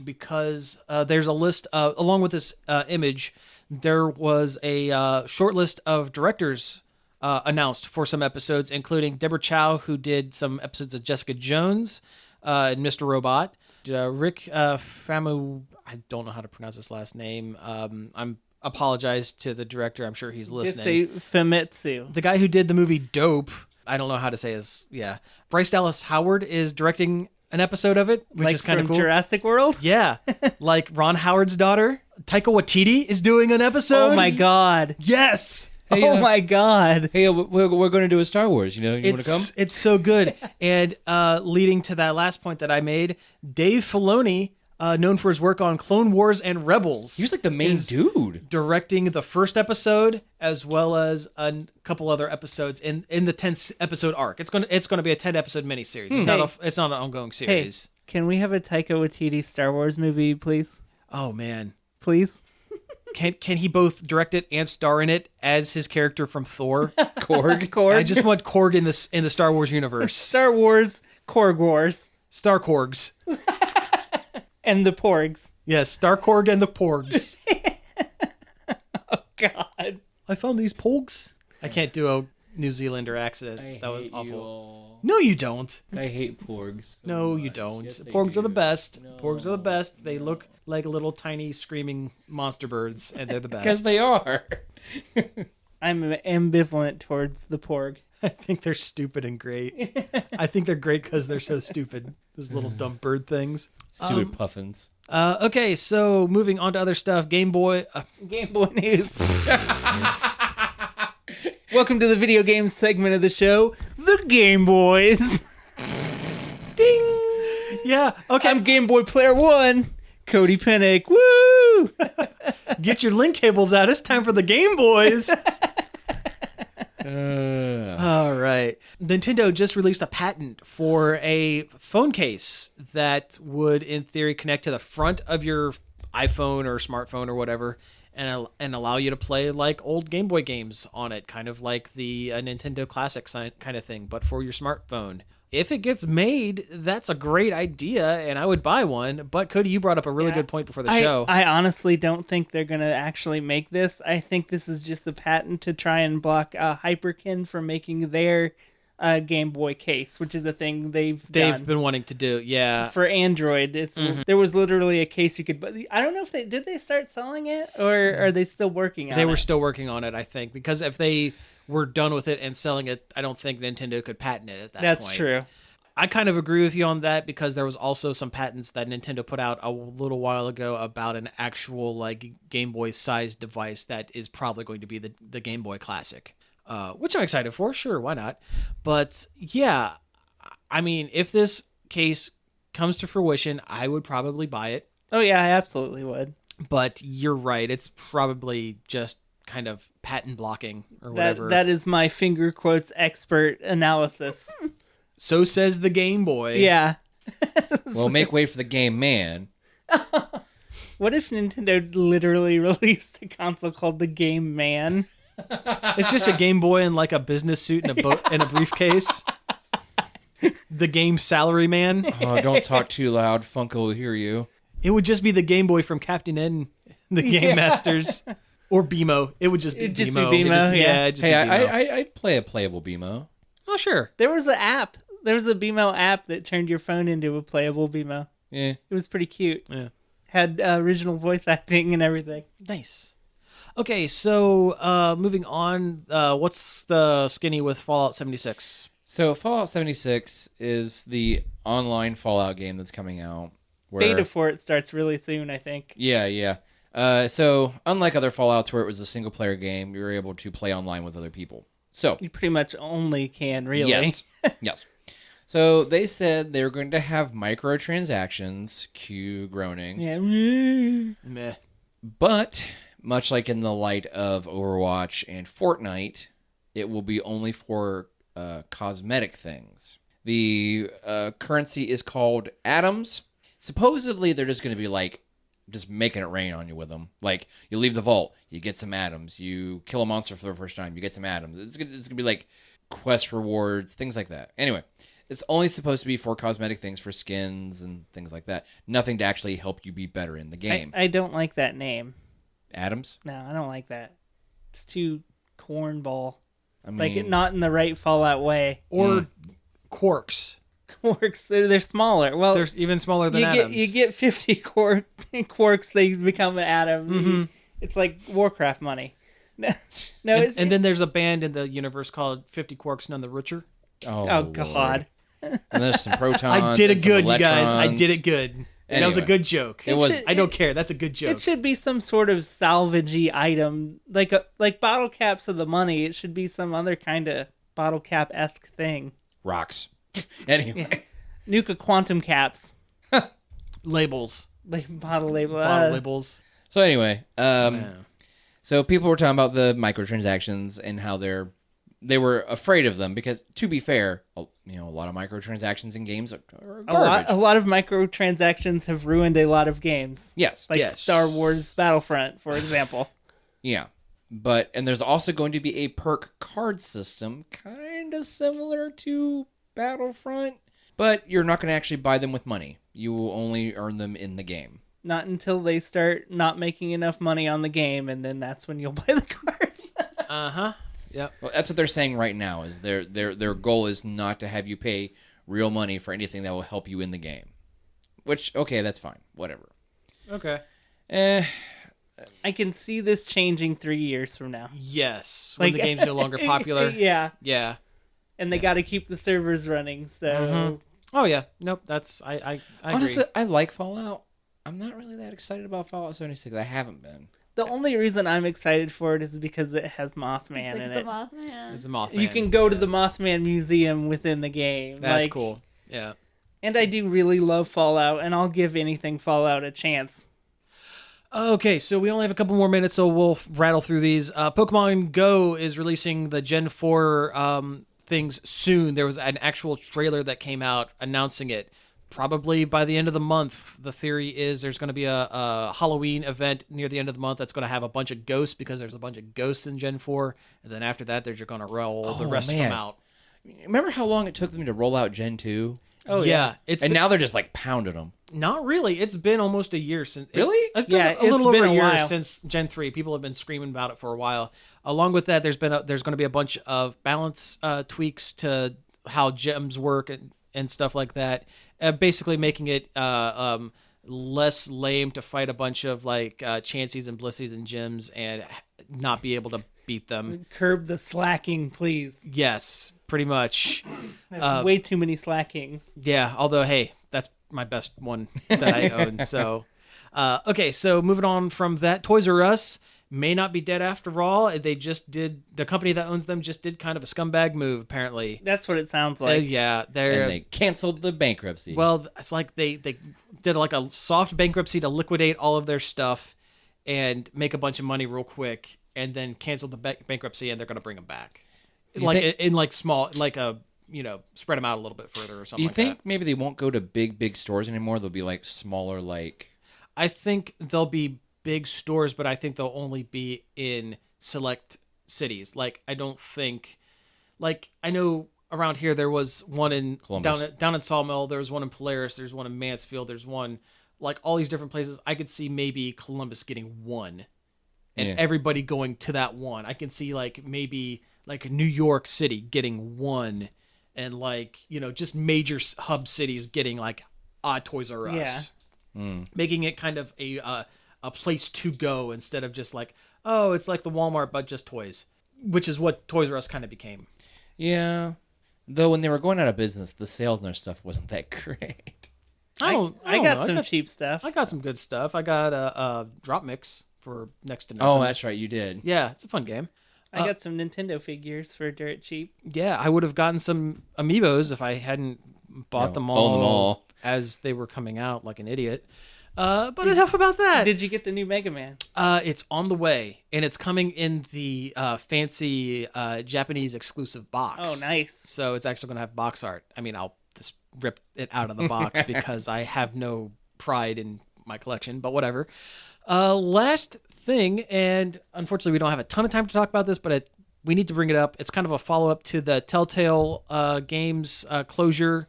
because there's a list, along with this image, there was a short list of directors announced for some episodes, including Deborah Chow, who did some episodes of Jessica Jones and Mr. Robot. Rick Famu, I don't know how to pronounce his last name. I'm apologize to the director. I'm sure he's listening. Just say Famitsu. The guy who did the movie Dope, I don't know how to say his, yeah. Bryce Dallas Howard is directing an episode of it, which is kind of from cool. Jurassic World. Yeah. Like Ron Howard's daughter, Taika Waititi, is doing an episode. Oh my god. Yes. Hey, Oh my god. Hey, we're going to do a Star Wars. You want to come? It's so good. And leading to that last point that I made, Dave Filoni, known for his work on Clone Wars and Rebels, He was like the main dude. directing the first episode as well as a couple other episodes in the 10 episode arc. It's going to be a 10 episode miniseries. It's not an ongoing series. Can we have a Taika Waititi Star Wars movie, please? Oh man, Please? can he both direct it and star in it as his character from Thor? Korg? I just want Korg in the Star Wars universe. Star Wars, Korg Wars, Star Korgs. and the Porgs. Yes, Star Korg and the Porgs. Oh, God. I found these Porgs. I can't do a New Zealander accent. That was awful. No, you don't. I hate porgs. No, you don't. Porgs are the best. Porgs are the best. They look like little tiny screaming monster birds, and they're the best. Because they are. I'm ambivalent towards the Porg. I think they're stupid and great. I think they're great because they're so stupid. Those little dumb bird things. Stupid puffins. Okay, so moving on to other stuff. Game Boy. Game Boy News. Welcome to the video game segment of the show, The Game Boys. Ding! Yeah, okay. I'm Game Boy Player 1, Cody Pennick. Woo! Get your link cables out. It's time for the Game Boys. All right. Nintendo just released a patent for a phone case that would, in theory, connect to the front of your iPhone or smartphone or whatever, and allow you to play like old Game Boy games on it, kind of like the Nintendo Classic kind of thing, but for your smartphone. If it gets made, that's a great idea, and I would buy one. But Cody, you brought up a really good point before the show. I honestly don't think they're going to actually make this. I think this is just a patent to try and block Hyperkin from making their Game Boy case, which is a thing they've done been wanting to do. Yeah, for Android. There was literally a case you could. But I don't know if did they start selling it, or are they still working on it? They were still working on it, I think, because if they were done with it and selling it, I don't think Nintendo could patent it at that point. That's true. I kind of agree with you on that, because there was also some patents that Nintendo put out a little while ago about an actual like Game Boy sized device that is probably going to be the Game Boy Classic, which I'm excited for. Sure, why not? But yeah, I mean, if this case comes to fruition, I would probably buy it. Oh yeah, I absolutely would. But you're right, it's probably just kind of patent blocking or whatever. That is my finger quotes expert analysis. So says the Game Boy. Yeah. Well, make way for the Game Man. What if Nintendo literally released a console called the Game Man? It's just a Game Boy in like a business suit and a briefcase. The Game Salary Man. Oh, don't talk too loud. Funko will hear you. It would just be the Game Boy from Captain N and the Game Masters. Or BMO. It would just be BMO. Yeah. It'd just Hey, be BMO. I'd play a playable BMO. Oh, sure. There was an app. There was a BMO app that turned your phone into a playable BMO. Yeah. It was pretty cute. Yeah. Had original voice acting and everything. Nice. Okay, so moving on, what's the skinny with Fallout 76? So Fallout 76 is the online Fallout game that's coming out. Beta for it starts really soon, I think. Yeah. So unlike other Fallouts where it was a single player game, you were able to play online with other people. So You pretty much only can, really. Yes. So they said they were going to have microtransactions, cue groaning. Yeah. Meh. But much like in the light of Overwatch and Fortnite, it will be only for cosmetic things. The currency is called atoms. Supposedly, they're just going to be like just making it rain on you with them. Like, you leave the vault, you get some atoms. You kill a monster for the first time, you get some atoms. It's gonna be like quest rewards, things like that. Anyway, it's only supposed to be for cosmetic things, for skins and things like that. Nothing to actually help you be better in the game. I don't like that name. Atoms? No, I don't like that. It's too cornball. I mean, Like, not in the right Fallout way. Or quarks. Quarks, they're smaller. Well, They're even smaller than atoms. You get 50 quarks, they become an atom. Mm-hmm. It's like Warcraft money. No, and then there's a band in the universe called 50 Quarks None the Richer. Oh God. And there's some protons. I did it and some good, you guys. I electrons. did it good. And that was a Anyway. good joke. It was. I don't care. That's a good joke. It should be some sort of salvagey item, like bottle caps of the money. It should be some other kind of bottle cap-esque thing. Rocks. Anyway. Nuka quantum caps, Labels. bottle label. Bottle labels. So anyway, Yeah. so people were talking about the microtransactions and how they're they were afraid of them because, to be fair, a lot of microtransactions in games are A garbage. lot of microtransactions have ruined a lot of games. Yes. Like Yes. Star Wars Battlefront, for example. Yeah. And there's also going to be a perk card system, kind of similar to Battlefront, but you're not going to actually buy them with money. You will only earn them in the game. Not until they start not making enough money on the game, and then that's when you'll buy the card. Yep. Well, that's what they're saying right now. Is their goal is not to have you pay real money for anything that will help you in the game. Which, okay, that's fine. Whatever. Okay. I can see this changing 3 years from now. Yes. When Like- the game's no longer popular. Yeah, Yeah. and they got to keep the servers running, so... Mhm. Oh yeah. Nope. That's I agree. Honestly, I like Fallout. I'm not really that excited about Fallout 76. I haven't been. The only reason I'm excited for it is because it has Mothman It's in like it. the Mothman. It's a Mothman. You can go to the Mothman Museum within the game. That's like, cool. Yeah. And I do really love Fallout, and I'll give anything Fallout a chance. Okay, so we only have a couple more minutes, so we'll rattle through these. Pokemon Go is releasing the Gen 4 things soon. There was an actual trailer that came out announcing it. Probably by the end of the month. The theory is there's going to be a Halloween event near the end of the month that's going to have a bunch of ghosts because there's a bunch of ghosts in Gen 4. And then after that, they're just going to roll the rest of them out. Remember how long it took them to roll out Gen 2? Oh, yeah. It's And been- now they're just like pounding them. Not really. It's been almost a year since. Really? It's been Yeah, a little it's over been a a year while. since Gen 3. People have been screaming about it for a while. Along with that, there's going to be a bunch of balance tweaks to how gems work and stuff like that. Basically making it less lame to fight a bunch of like Chanseys and Blissies and gyms and not be able to beat them. Curb the slacking, please. Yes, pretty much. There's way too many slackings. Yeah, although, hey, that's my best one that I own. So, okay, so moving on from that, Toys R Us may not be dead after all. They just did, the company that owns them just did kind of a scumbag move, apparently. That's what it sounds like. Yeah, And they're, they canceled the bankruptcy. well, it's like they did like a soft bankruptcy to liquidate all of their stuff and make a bunch of money real quick, and then canceled the bankruptcy, and they're going to bring them back. You Like think- in like small, like a, spread them out a little bit further or Do something you like think that. maybe they won't go to big stores anymore? They'll be like smaller, like... I think they'll be big stores, but I think they'll only be in select cities. Like, I don't think, like, I know around here there was one in Columbus. down in Sawmill. There was one in Polaris. There's one in Mansfield. There's one, like, all these different places. I could see maybe Columbus getting one, and Yeah. everybody going to that one. I can see like maybe like New York City getting one, and like just major hub cities getting like Toys R Us. Yeah. Making it kind of a place to go instead of just like, oh, it's like the Walmart but just toys, which is what Toys R Us kind of became. Yeah. Though when they were going out of business, the sales on their stuff wasn't that great. I I don't got know. some cheap stuff. I got some good stuff. I got a drop mix for next to nothing. Oh, that's right, you did. Yeah, it's a fun game. I got some Nintendo figures for dirt cheap. Yeah, I would have gotten some amiibos if I hadn't bought them owned all, them all. as they were coming out like an idiot. But enough about that. Did you get the new Mega Man? It's on the way, and it's coming in the fancy Japanese exclusive box. Oh, nice. So it's actually going to have box art. I mean, I'll just rip it out of the box because I have no pride in my collection, but whatever. Last thing, and unfortunately we don't have a ton of time to talk about this, but we need to bring it up. It's kind of a follow-up to the Telltale Games closure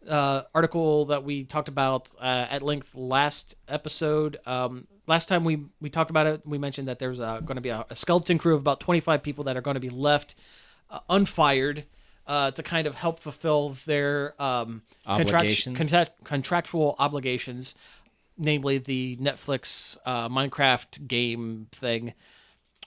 article that we talked about at length last episode. Last time we talked about it, we mentioned that there's going to be a skeleton crew of about 25 people that are going to be left unfired to kind of help fulfill their Obligations. contractual obligations, namely the Netflix Minecraft game thing.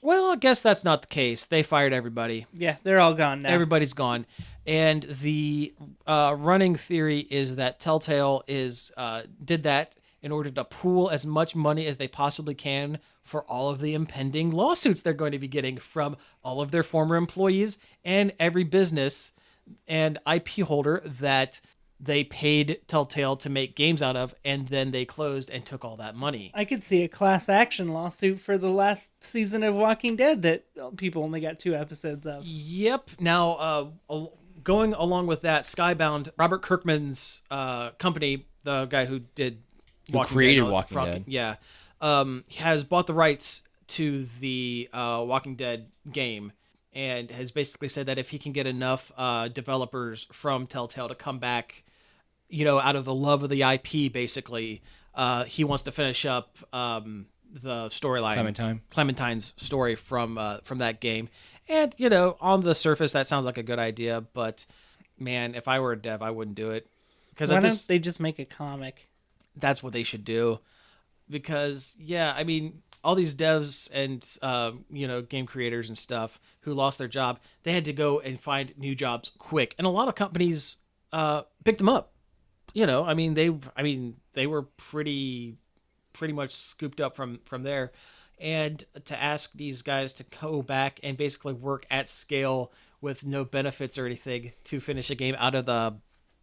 Well, I guess that's not the case. They fired everybody. Yeah, they're all gone now. Everybody's gone. And the running theory is that Telltale did that in order to pool as much money as they possibly can for all of the impending lawsuits they're going to be getting from all of their former employees and every business and IP holder that they paid Telltale to make games out of, and then they closed and took all that money. I could see a class action lawsuit for the last season of Walking Dead that people only got 2 episodes of. Yep. Now, going along with that, Skybound, Robert Kirkman's company, the guy who did created Walking Dead. Yeah, has bought the rights to the Walking Dead game, and has basically said that if he can get enough developers from Telltale to come back, out of the love of the IP, basically, he wants to finish up the storyline, Clementine's story from that game. And on the surface, that sounds like a good idea, but man, if I were a dev, I wouldn't do it. Because why don't they just make a comic? That's what they should do. Because all these devs and game creators and stuff who lost their job, they had to go and find new jobs quick, and a lot of companies picked them up. They were pretty much scooped up from there. And to ask these guys to go back and basically work at scale with no benefits or anything to finish a game out of the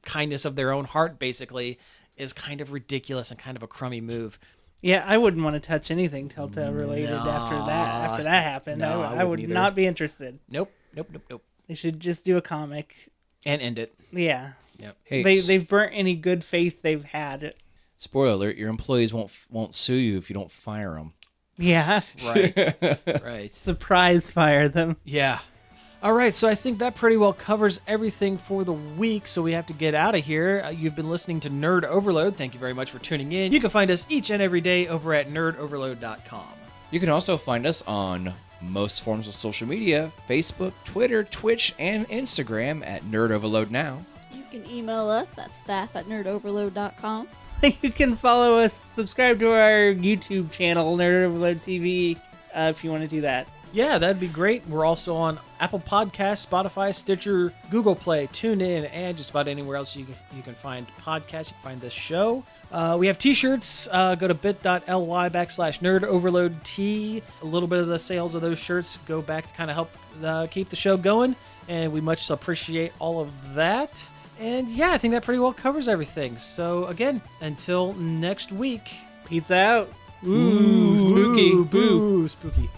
kindness of their own heart, basically, is kind of ridiculous and kind of a crummy move. Yeah, I wouldn't want to touch anything Telltale related after that happened. No, I would either. not be interested. Nope. They should just do a comic and end it. Yeah. Yep. Hey, they've burnt any good faith they've had. Spoiler alert: your employees won't sue you if you don't fire them. Yeah. Right. Surprise fire them. Yeah. All right, so I think that pretty well covers everything for the week, so we have to get out of here. You've been listening to Nerd Overload. Thank you very much for tuning in. You can find us each and every day over at nerdoverload.com. You can also find us on most forms of social media: Facebook, Twitter, Twitch, and Instagram at Nerd Overload Now. You can email us at staff@nerdoverload.com. You can follow us, subscribe to our YouTube channel, Nerd Overload TV, if you want to do that. Yeah, that'd be great. We're also on Apple Podcasts, Spotify, Stitcher, Google Play, TuneIn, and just about anywhere else you can find podcasts. You can find this show. We have t-shirts. Go to bit.ly/nerdoverloadT. A little bit of the sales of those shirts go back to kind of help keep the show going, and we much appreciate all of that. And yeah, I think that pretty well covers everything. So again, until next week. Pizza out. Ooh, spooky. Boo, spooky.